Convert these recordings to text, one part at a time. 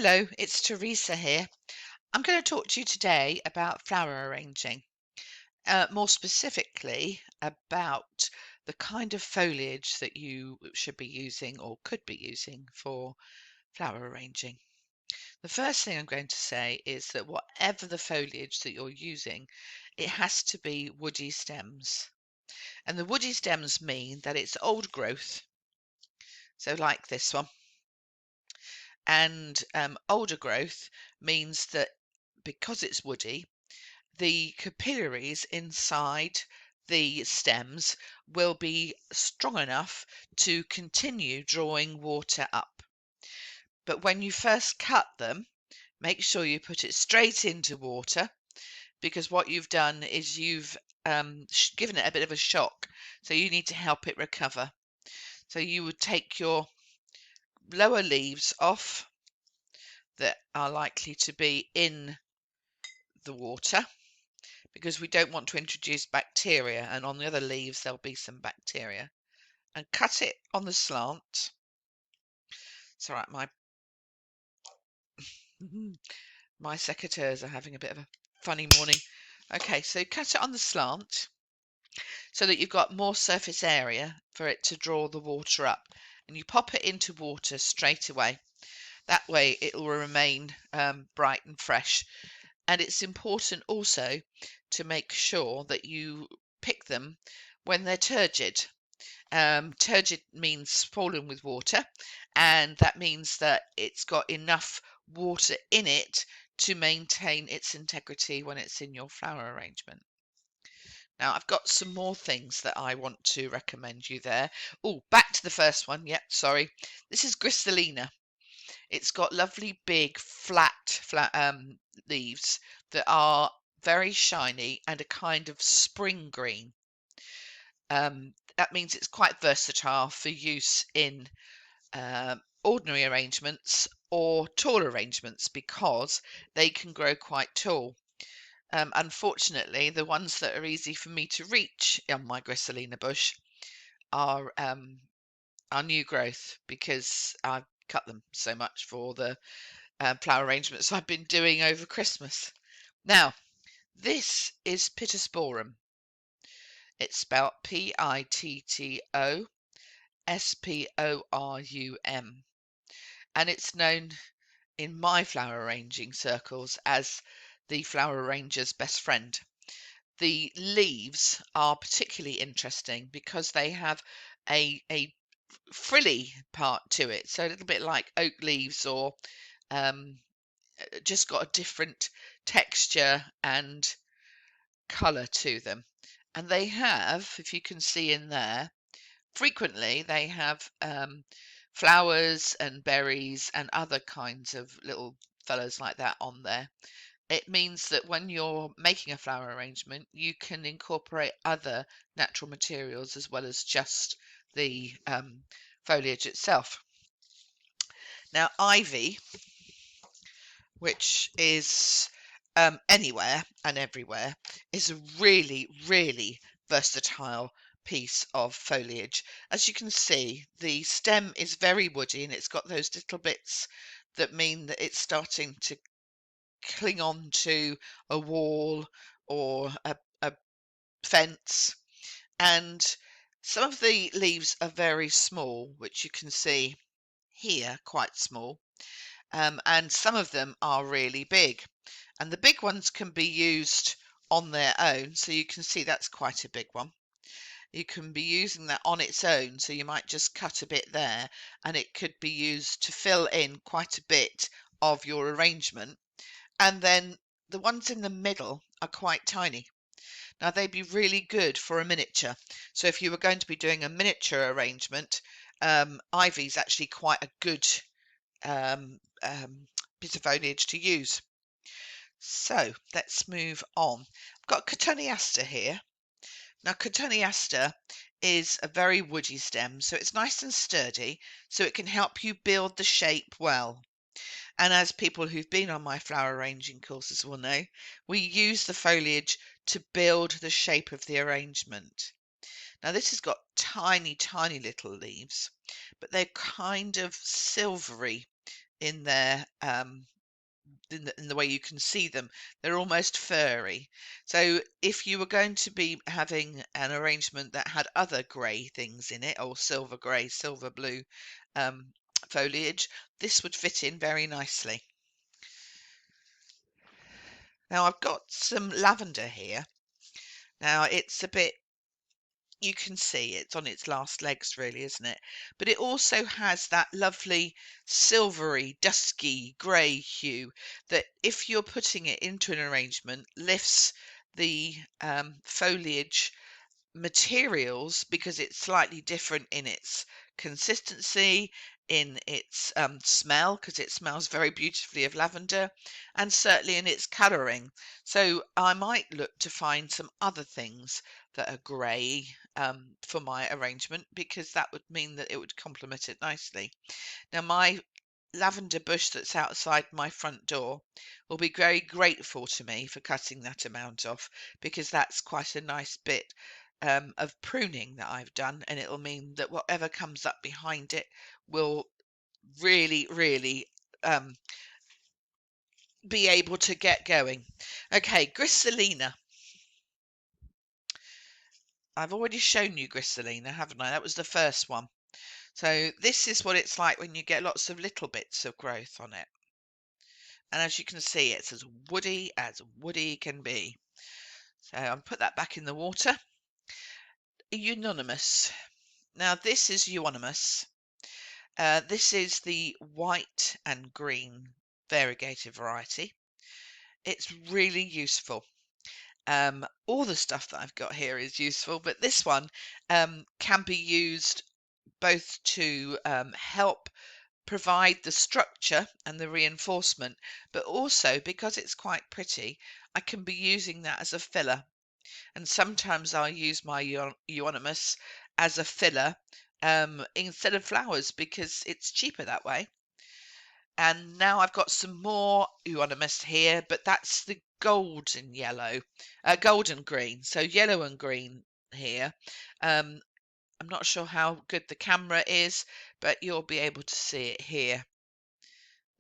Hello, it's Teresa here. I'm going to talk to you today about flower arranging, more specifically about the kind of foliage that you should be using or could be using for flower arranging. The first thing I'm going to say is that whatever the foliage that you're using, it has to be woody stems. And the woody stems mean that it's old growth, so like this one. And older growth means that because it's woody, the capillaries inside the stems will be strong enough to continue drawing water up. But when you first cut them, make sure you put it straight into water, because what you've done is you've given it a bit of a shock. So you need to help it recover. So you would take your lower leaves off that are likely to be in the water, because we don't want to introduce bacteria, and on the other leaves there'll be some bacteria, and cut it on the slant. It's all right, my secateurs are having a bit of a funny morning. Okay, so cut it on the slant so that you've got more surface area for it to draw the water up, and you pop it into water straight away. That way it will remain bright and fresh. And it's important also to make sure that you pick them when they're turgid. Turgid means fallen with water, and that means that it's got enough water in it to maintain its integrity when it's in your flower arrangement. Now, I've got some more things that I want to recommend you there. Oh, back to the first one. Yep, sorry. This is gristilina. It's got lovely big flat leaves that are very shiny and a kind of spring green. That means it's quite versatile for use in ordinary arrangements or tall arrangements, because they can grow quite tall. Unfortunately, the ones that are easy for me to reach on my gristilina bush are new growth, because I've cut them so much for the flower arrangements I've been doing over Christmas. Now, this is pittosporum. It's spelled Pittosporum, and it's known in my flower arranging circles as the flower arranger's best friend. The leaves are particularly interesting because they have a frilly part to it, so a little bit like oak leaves, or just got a different texture and colour to them. And they have, if you can see in there, frequently they have flowers and berries and other kinds of little fellows like that on there. It means that when you're making a flower arrangement, you can incorporate other natural materials as well as just the foliage itself. Now, ivy, which is anywhere and everywhere, is a really, really versatile piece of foliage. As you can see, the stem is very woody, and it's got those little bits that mean that it's starting to cling on to a wall or a fence. And some of the leaves are very small, which you can see here, quite small. And some of them are really big, and the big ones can be used on their own. So you can see that's quite a big one. You can be using that on its own, so you might just cut a bit there, and it could be used to fill in quite a bit of your arrangement. And then the ones in the middle are quite tiny. Now, they'd be really good for a miniature. So if you were going to be doing a miniature arrangement, ivy is actually quite a good bit of foliage to use. So let's move on. I've got cotoneaster here. Now, cotoneaster is a very woody stem, so it's nice and sturdy, so it can help you build the shape well. And as people who've been on my flower arranging courses will know, we use the foliage to build the shape of the arrangement. Now, this has got tiny, tiny little leaves, but they're kind of silvery in their in the way you can see them. They're almost furry. So if you were going to be having an arrangement that had other grey things in it, or silver grey, silver blue um, foliage, this would fit in very nicely. Now I've got some lavender here. Now it's a bit, you can see it's on its last legs really, isn't it? But it also has that lovely silvery, dusky grey hue that if you're putting it into an arrangement, lifts the foliage materials because it's slightly different in its consistency, in its smell, because it smells very beautifully of lavender, and certainly in its colouring. So I might look to find some other things that are grey for my arrangement, because that would mean that it would complement it nicely. Now my lavender bush that's outside my front door will be very grateful to me for cutting that amount off, because that's quite a nice bit of pruning that I've done, and it'll mean that whatever comes up behind it will really um, be able to get going. Okay, gristilina. I've already shown you gristilina, haven't I? That was the first one. So this is what it's like when you get lots of little bits of growth on it. And as you can see, it's as woody can be. So I'll put that back in the water. Euonymus. Now this is euonymus. This is the white and green variegated variety. It's really useful. All the stuff that I've got here is useful, but this one can be used both to help provide the structure and the reinforcement, but also because it's quite pretty, I can be using that as a filler. And sometimes I'll use my euonymus as a filler instead of flowers, because it's cheaper that way. And now I've got some more euonymus here, but that's the golden yellow, golden green. So yellow and green here. I'm not sure how good the camera is, but you'll be able to see it here.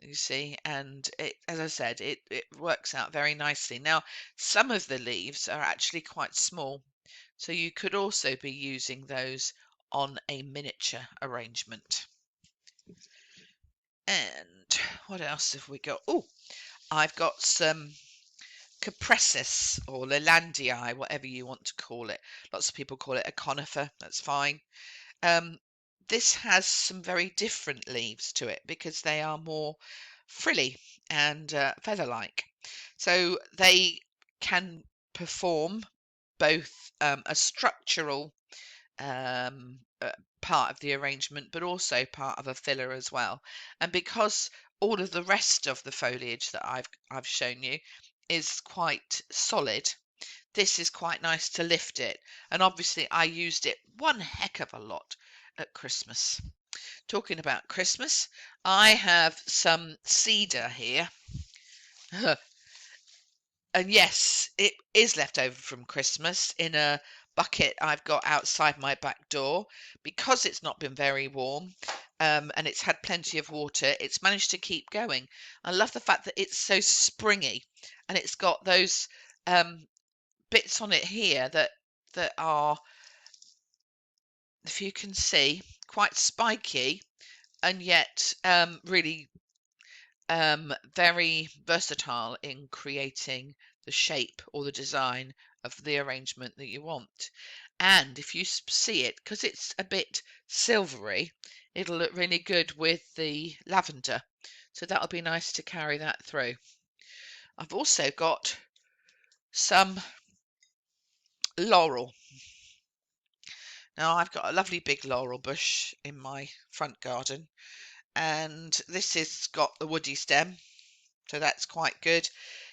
You see, and it, as I said, it works out very nicely. Now, some of the leaves are actually quite small, so you could also be using those on a miniature arrangement. And what else have we got? Oh, I've got some capressus or lelandii, whatever you want to call it. Lots of people call it a conifer. That's fine. This has some very different leaves to it because they are more frilly and feather-like. So they can perform both a structural part of the arrangement, but also part of a filler as well. And because all of the rest of the foliage that I've shown you is quite solid, this is quite nice to lift it. And obviously I used it one heck of a lot at Christmas. Talking about Christmas, I have some cedar here. And yes, it is left over from Christmas in a bucket I've got outside my back door. Because it's not been very warm and it's had plenty of water, it's managed to keep going. I love the fact that it's so springy, and it's got those bits on it here that are, if you can see, quite spiky, and yet really very versatile in creating the shape or the design of the arrangement that you want. And if you see it, because it's a bit silvery, it'll look really good with the lavender. So that'll be nice to carry that through. I've also got some laurel. Now I've got a lovely big laurel bush in my front garden, and this has got the woody stem, so that's quite good.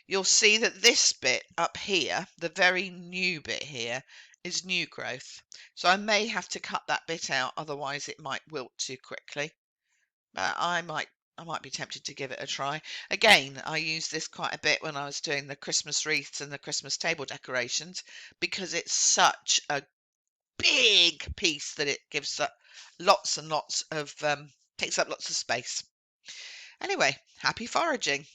You'll see that this bit up here, the very new bit here, is new growth. So I may have to cut that bit out, otherwise it might wilt too quickly. But I might be tempted to give it a try. Again, I used this quite a bit when I was doing the Christmas wreaths and the Christmas table decorations, because it's such a big piece that it gives up lots and lots of takes up lots of space. Anyway, happy foraging.